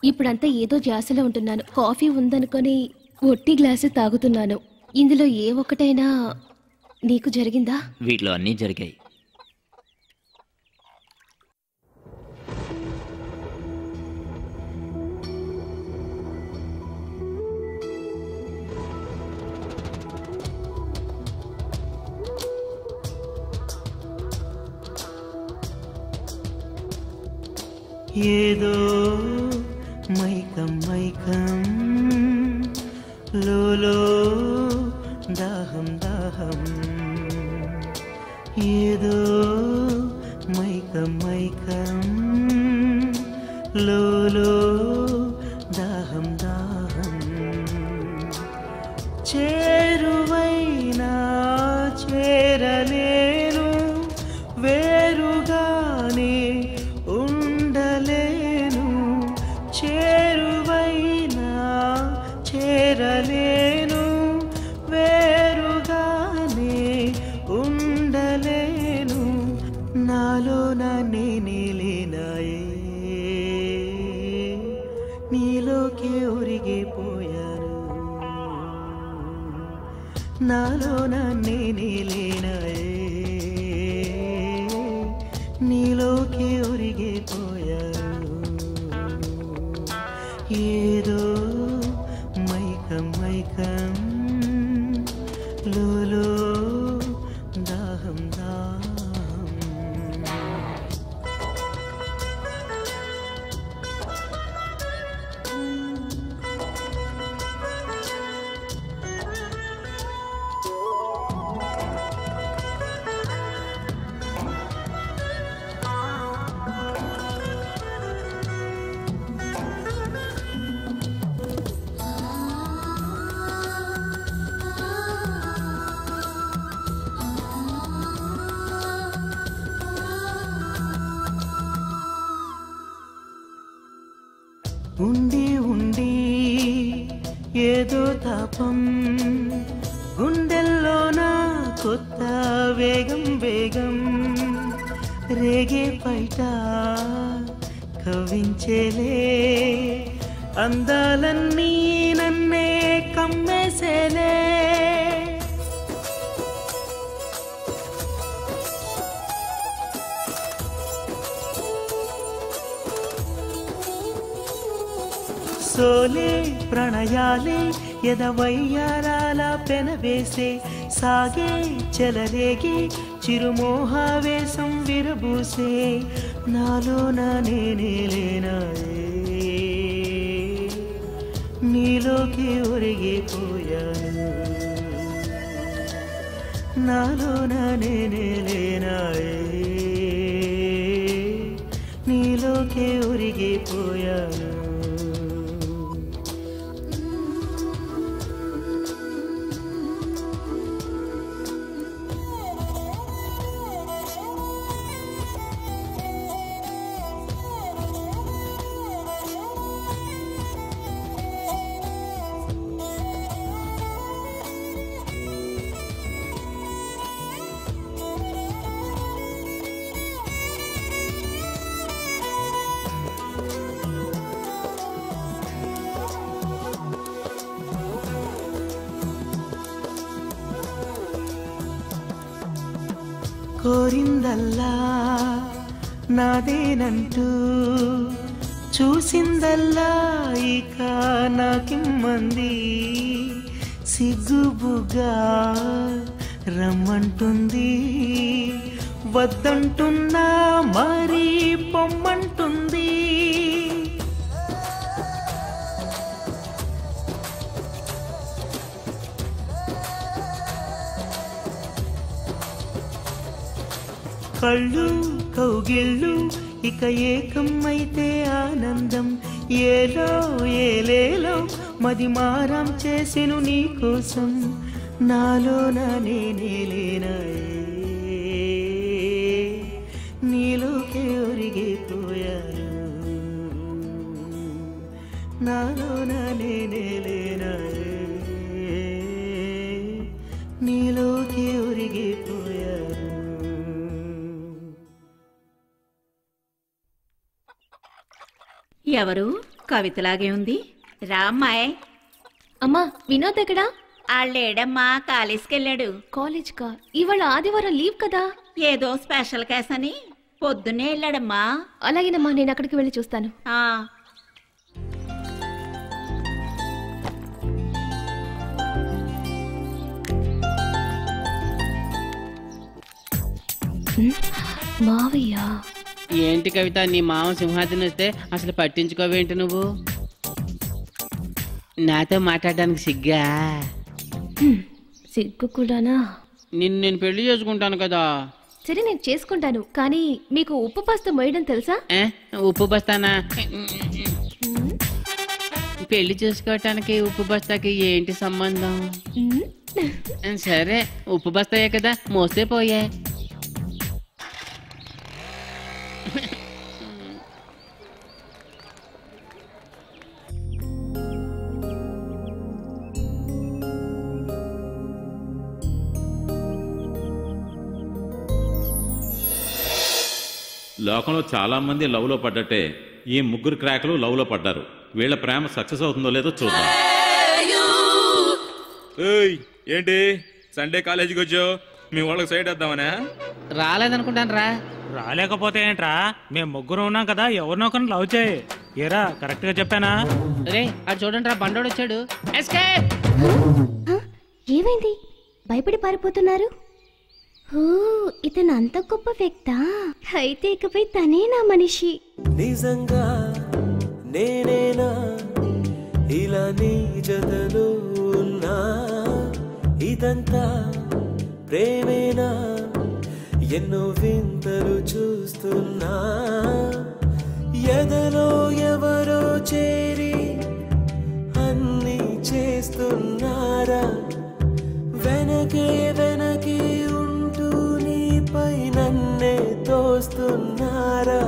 ఇప్పుడంతా ఏదో ధ్యాసలో ఉంటున్నాను. కాఫీ ఉందనుకొని ఒట్టి గ్లాసు తాగుతున్నాను. ఇందులో ఏ ఒక్కటైనా నీకు జరిగిందా? వీటిలో అన్నీ జరిగాయి. ఏదో మైకం మైకం లోలో దాహం దాహం ఏదో మైకం మైకం లోలో దాహం దాహం చేరువైనా చేరలేను వేరుగానే ఉండలేను చేరువైనా చేరలేను వేరుగానే ఉండలేను నాలో నేనే లేనాయే నీలోకే ఒరిగిపోయాను నాలో నేనే లేనాయే నీలోకి ఒరిగిపోయాను ఏదో మైకం మైకం లోలో దాహం దాహం ఉండి ఉండి ఏదో తాపం గుండెల్లోన కొత్త వేగం వేగం రేగే పైట కవించేలే అందాలన్నీ నన్నే కమ్మేసేలే సోలే ప్రణయాలే ఎదవయ్యారాల పెనవేసే సాగే చెలరేగే చిరుమోహావేశం విరబూసే నాలో నేనే లేనాయే నీలోకి ఒరిగిపోయాను నాలో నేనే లేనాయే నీలోకి ఒరిగిపోయాను కోరిందల్లా నాదేనంటూ చూసిందల్లా ఇక నాకిమ్మంది సిగ్గుబుగ్గా రమ్మంటుంది వద్దంటున్నా మరీ పొమ్మంటుంది కళ్ళు కౌగిళ్ళు ఇక ఏకమైతే ఆనందం ఏలో ఏలేలో మది మారం చేసెను నీ కోసం నాలో నేనే లేనాయే నీలోకే ఒరిగిపోయాను నాలో నేనే లేనాయే నీలోకే ఒరిగిపోయాను ఎవరు? కవితలాగే ఉంది. రామ్మాయ్. అమ్మా వినోద్ ఎక్కడా? ఆళ్ళేడమ్మా కాలేజ్కి వెళ్ళాడు. కాలేజ్ కా? ఇవాళ ఆదివారం లీవ్ కదా. ఏదో స్పెషల్ కేస్ అని పొద్దున్నే వెళ్ళాడమ్మా. అలాగేనమ్మా, నేను అక్కడికి వెళ్ళి చూస్తాను. మావయ్య. ఏంటి కవిత, నీ మామ సింహాద్రి వస్తే అసలు పట్టించుకోవేంటి నువ్వు? నాతో మాట్లాడడానికి సిగ్గా? సిగ్గు కూడానా? నేను పెళ్లి చేసుకుంటాను కదా. సరే నేను చేసుకుంటాను, కానీ మీకు ఉప్పు బస్తా మోయడం తెలుసా? ఉప్పు బస్తానా? పెళ్లి చేసుకోవటానికి ఉప్పు బస్తాకి ఏంటి సంబంధం? సరే ఉప్పు బస్తాయే కదా, మోస్తే పోయే. లోకంలో చాలా మంది లవ్ లో పడ్డట్టే ఈ ముగ్గురు క్రాకులు లవ్ లో పడ్డారు. వీళ్ళ ప్రేమ సక్సెస్ అవుతుందో లేదో చూద్దాం. ఏంటి సండే కాలేజీకి వచ్చావు? మీ వాళ్ళకి సైడ్ వేద్దామనే? రాలేదనుకుంటాను రా. రాలేకపోతే ఏంట్రా, మేము ముగ్గురు ఉన్నాం కదా, ఎవరినొకరిని లవ్ చేయి. ఏరా కరెక్ట్ గా చెప్పానా? రే అటు చూడండి రా, బండోడు వచ్చాడు. ఏమైంది? భయపడి పారిపోతున్నారు? ఓ, ఇతను అంత గొప్ప వ్యక్తా? అయితే ఇకపై తనే నా మనిషి. నిజంగా నేనేనా ఇలా నీ జతలో ఉన్నా? ఇదంతా ప్రేమేనా? ఎన్నో వింతలు చూస్తున్నా. ఎదలో ఎవరో చేరి అన్నీ చేస్తున్నారా? వెనకే వెనకే ఉంటూ నీపై నన్నే తోస్తున్నారా?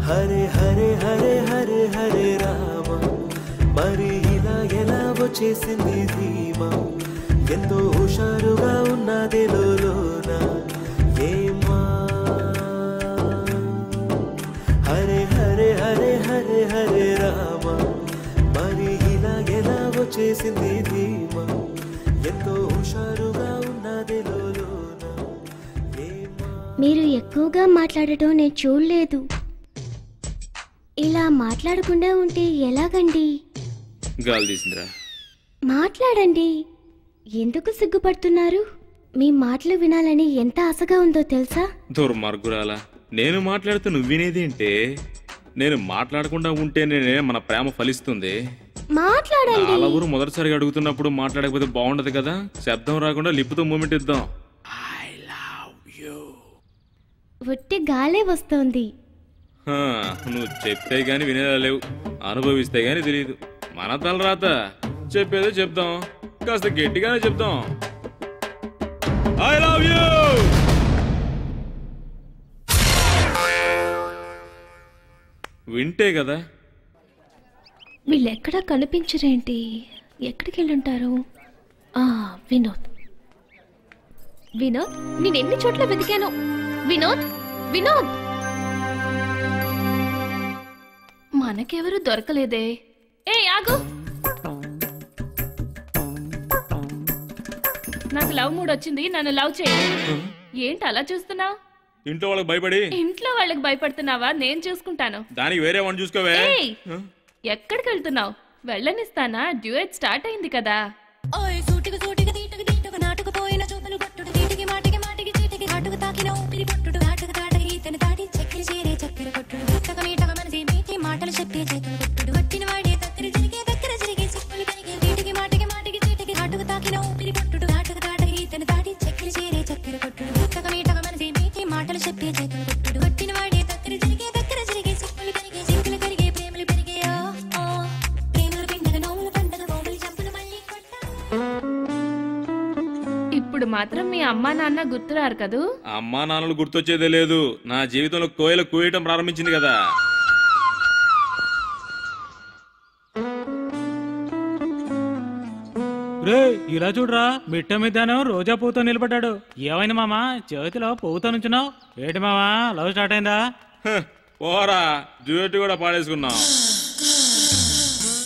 హరే హరే హరే హరే హరే రామ, మరి ఇలా ఎలా వచ్చేసింది ధీమా? ఎంతో హుషారుగా ఉన్నది లోన ఏమా? హరే హరే హరే హరే హరే రామ, మరి ఇలా ఎలా వచ్చేసింది ధీమా? ఎంతో హుషారుగా ఉన్నది లోన ఏమా? మీరు ఎక్కువగా మాట్లాడటం నేను చూడలేదు. ఇలా మాట్లాడకుండా ఉంటే ఎలాగండి? గాలి తీసిందిరా. మాట్లాడండి. ఎందుకు సిగ్గుపడుతున్నారు? మీ మాటలు వినాలని ఎంత ఆశగా ఉందో తెలుసా? దుర్మార్గురాలా, నేను మాట్లాడితే నువ్వు వినేదేంటే? నేను మాట్లాడకుండా ఉంటేనే మన ప్రేమ ఫలిస్తుంది. మాట్లాడండి. అలవరు మొదటిసారిగా అడుగుతున్నప్పుడు మాట్లాడకపోతే బాగుండదు కదా. శబ్దం రాకుండా లిప్పుతో మూమెంట్ ఇద్దాం. I love you. ఒట్టి గాలే వస్తోంది. నువ్వు చెప్తే గాని వినేలా లేవు, అనుభవిస్తే గాని తెలియదు. మన తలరాత. చెప్పేదే చెప్దాం, కాస్త గట్టిగానే చెప్దాం. I love you. వింటే కదా. వీళ్ళెక్కడా కనిపించరేంటి? ఎక్కడికి వెళ్ళుంటారు? వినోద్. వినోద్, నేను ఎన్ని చోట్ల వెతికాను. వినోద్, వినోద్, మనకెవరు దొరకలేదే. ఏ ఆగు, నాకు లవ్ మూడ్ వచ్చింది, నన్ను లవ్ చేయాలి. ఏంటి అలా చూస్తున్నావు? ఇంట్లో వాళ్ళకి భయపడి. ఇంట్లో వాళ్ళకి భయపడుతున్నావా? నేను చూసుకుంటాను. దానికి వేరే వాడిని చూసుకోవే. ఎక్కడికి వెళ్తున్నావు? వెళ్ళనిస్తానా? డ్యూయట్ స్టార్ట్ అయింది కదా. మాటలు చెప్పే ఇప్పుడు మాత్రం మీ అమ్మా నాన్న గుర్తురారు కదూ? అమ్మా నాన్నలు గుర్తొచ్చేదే లేదు. నా జీవితంలో కోయలు కూయటం ప్రారంభించింది కదా. రే ఇలా చూడరా, మిట్ట మీదనే రోజా పూతో నిలబడ్డాడు. ఏమైంది మామా, చేతిలో పువ్వుతో నుంచున్నావు? ఏంటి మామా, లవ్ స్టార్ట్ అయిందా? పోరా, డ్యూయట్ కూడా పాడేసుకున్నాం.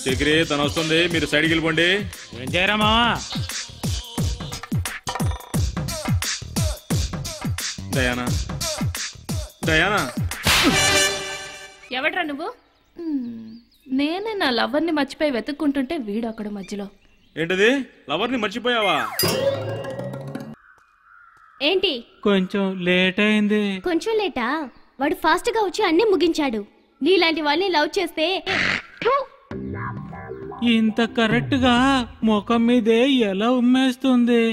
చక్రి తను వస్తుంది, మీరు సైడ్కి వెళ్ళిపోండి. ఏం చేయరా మావా? దయానా, దయానా, ఎవడ్రా నువ్వు? నేనే నా లవర్ని మర్చిపోయి వెతుక్కుంటుంటే వీడు అక్కడ మధ్యలో. ఏంటది? లవర్ని మర్చిపోయావా? ఏంటి కొంచెం లేట్ అయింది. కొంచెం లేటా? వాడు ఫాస్ట్ గా వచ్చి అన్ని ముగించాడు. నీలాంటి వాళ్ళని లవ్ చేస్తే ఇంత కరెక్ట్ గా ముఖం మీదే ఎలా ఉమ్మేస్తుంది?